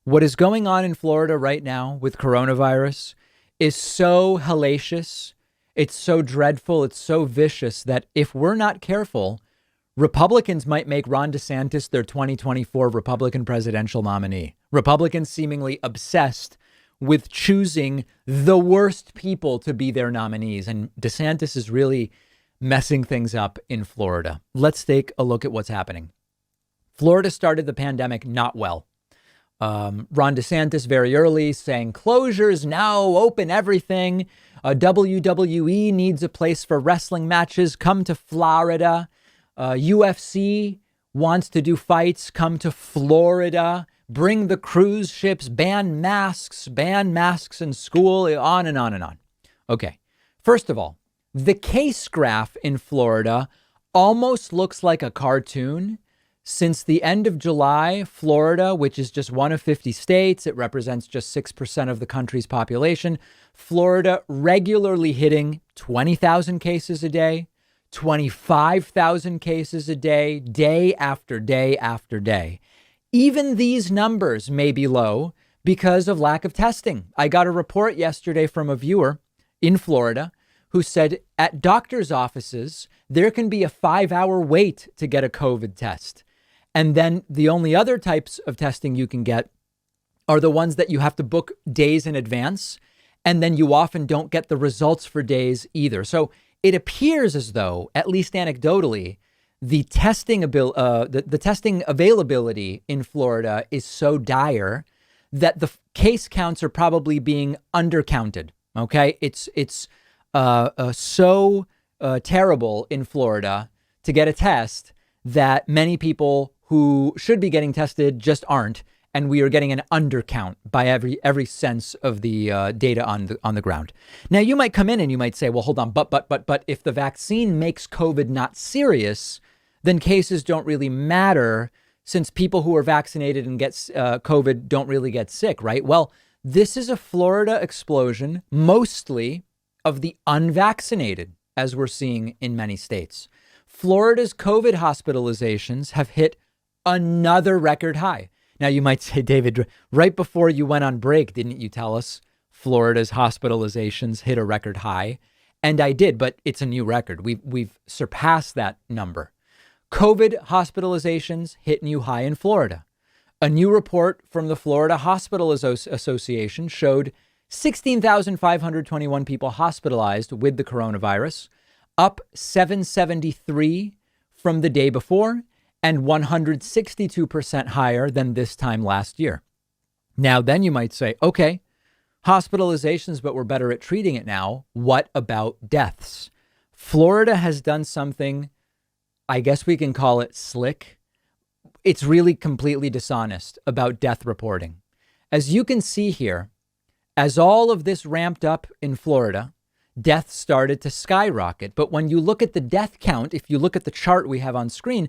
What is going on in Florida right now with coronavirus is so hellacious. It's so dreadful. It's so vicious that if we're not careful, Republicans might make Ron DeSantis their 2024 Republican presidential nominee. Republicans seemingly obsessed with choosing the worst people to be their nominees. And DeSantis is really messing things up in Florida. Let's take a look at what's happening. Florida started the pandemic not well. Ron DeSantis very early saying closures now, open everything. WWE needs a place for wrestling matches. Come to Florida. UFC wants to do fights. Come to Florida. Bring the cruise ships. Ban masks in school. On and on and on. Okay. First of all, the case graph in Florida almost looks like a cartoon. Since the end of July, Florida, which is just one of 50 states, it represents just 6% of the country's population. Florida regularly hitting 20,000 cases a day, 25,000 cases a day, day after day after day. Even these numbers may be low because of lack of testing. I got a report yesterday from a viewer in Florida who said at doctor's offices, there can be a 5-hour wait to get a COVID test. And then the only other types of testing you can get are the ones that you have to book days in advance. And then you often don't get the results for days either. So it appears as though, at least anecdotally, the testing availability in Florida is so dire that the case counts are probably being undercounted. OK, it's so terrible in Florida to get a test that many people who should be getting tested just aren't. And we are getting an undercount by every sense of the data on the ground. Now, you might come in and you might say, well, hold on, but if the vaccine makes COVID not serious, then cases don't really matter since people who are vaccinated and get COVID don't really get sick, right? Well, this is a Florida explosion, mostly of the unvaccinated, as we're seeing in many states. Florida's COVID hospitalizations have hit another record high. Now, you might say, David, right before you went on break, didn't you tell us Florida's hospitalizations hit a record high? And I did, but it's a new record. We've surpassed that number. COVID hospitalizations hit new high in Florida. A new report from the Florida Hospital Association showed 16,521 people hospitalized with the coronavirus, up 773 from the day before, and 162% higher than this time last year. Now, then you might say, okay, hospitalizations, but we're better at treating it now. What about deaths? Florida has done something, I guess we can call it slick. It's really completely dishonest about death reporting. As you can see here, as all of this ramped up in Florida, deaths started to skyrocket. But when you look at the death count, if you look at the chart we have on screen,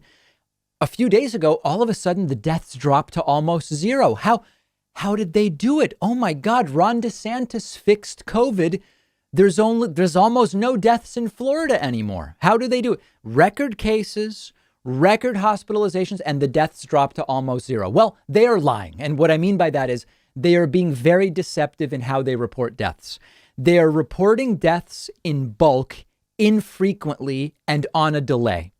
a few days ago, all of a sudden, the deaths dropped to almost zero. How did they do it? Oh, my God. Ron DeSantis fixed COVID. There's almost no deaths in Florida anymore. How do they do it? Record cases, record hospitalizations, and the deaths dropped to almost zero. Well, they are lying. And what I mean by that is they are being very deceptive in how they report deaths. They are reporting deaths in bulk, infrequently, and on a delay.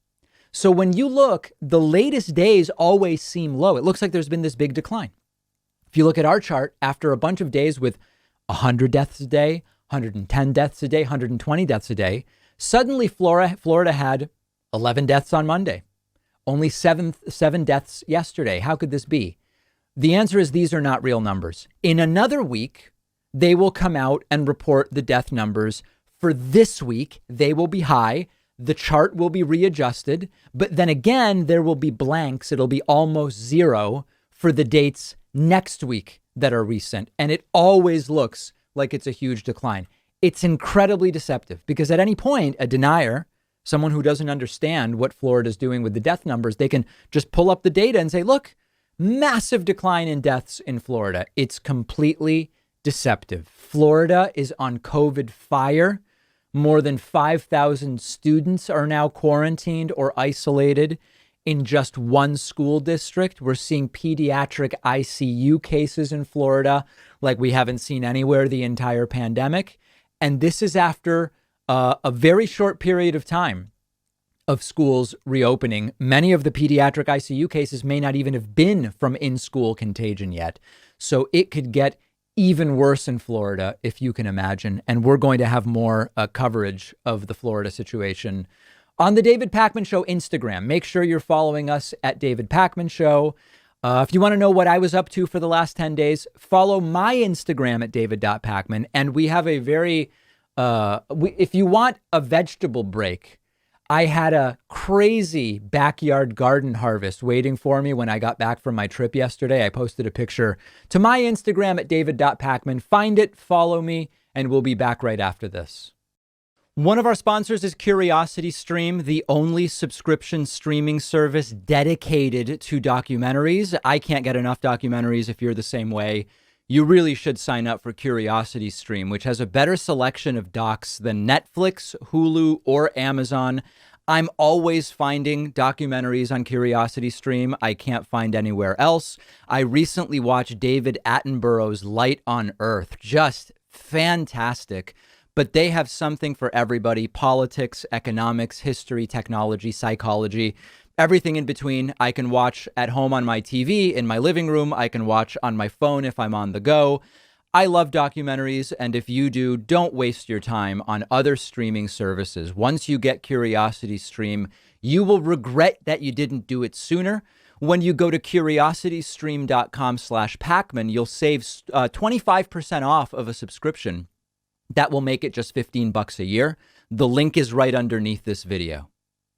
So when you look, the latest days always seem low. It looks like there's been this big decline. If you look at our chart, after a bunch of days with 100 deaths a day, 110 deaths a day, 120 deaths a day, suddenly Florida had 11 deaths on Monday, only seven deaths yesterday. How could this be? The answer is these are not real numbers. In another week, they will come out and report the death numbers for this week. They will be high. The chart will be readjusted, but then again, there will be blanks. It'll be almost zero for the dates next week that are recent. And it always looks like it's a huge decline. It's incredibly deceptive because at any point, a denier, someone who doesn't understand what Florida's doing with the death numbers, they can just pull up the data and say, look, massive decline in deaths in Florida. It's completely deceptive. Florida is on COVID fire. More than 5,000 students are now quarantined or isolated in just one school district. We're seeing pediatric ICU cases in Florida like we haven't seen anywhere the entire pandemic. And this is after a very short period of time of schools reopening. Many of the pediatric ICU cases may not even have been from in-school contagion yet. So it could get even worse in Florida, if you can imagine. And we're going to have more coverage of the Florida situation on the David Pakman Show Instagram. Make sure you're following us at David Pakman Show. If you want to know what I was up to for the last 10 days, follow my Instagram at david.pakman. And we have a very, if you want a vegetable break, I had a crazy backyard garden harvest waiting for me when I got back from my trip yesterday. I posted a picture to my Instagram at david.pakman. Find it, follow me, and we'll be back right after this. One of our sponsors is CuriosityStream, the only subscription streaming service dedicated to documentaries. I can't get enough documentaries. If you're the same way, you really should sign up for CuriosityStream, which has a better selection of docs than Netflix, Hulu, or Amazon. I'm always finding documentaries on CuriosityStream I can't find anywhere else. I recently watched David Attenborough's Light on Earth. Just fantastic. But they have something for everybody: politics, economics, history, technology, psychology, everything in between. I can watch at home on my TV in my living room. I can watch on my phone if I'm on the go. I love documentaries, and if you do, don't waste your time on other streaming services. Once you get CuriosityStream, you will regret that you didn't do it sooner. When you go to curiositystream.com/Pakman, you'll save 25% off of a subscription. That will make it just $15 a year. The link is right underneath this video.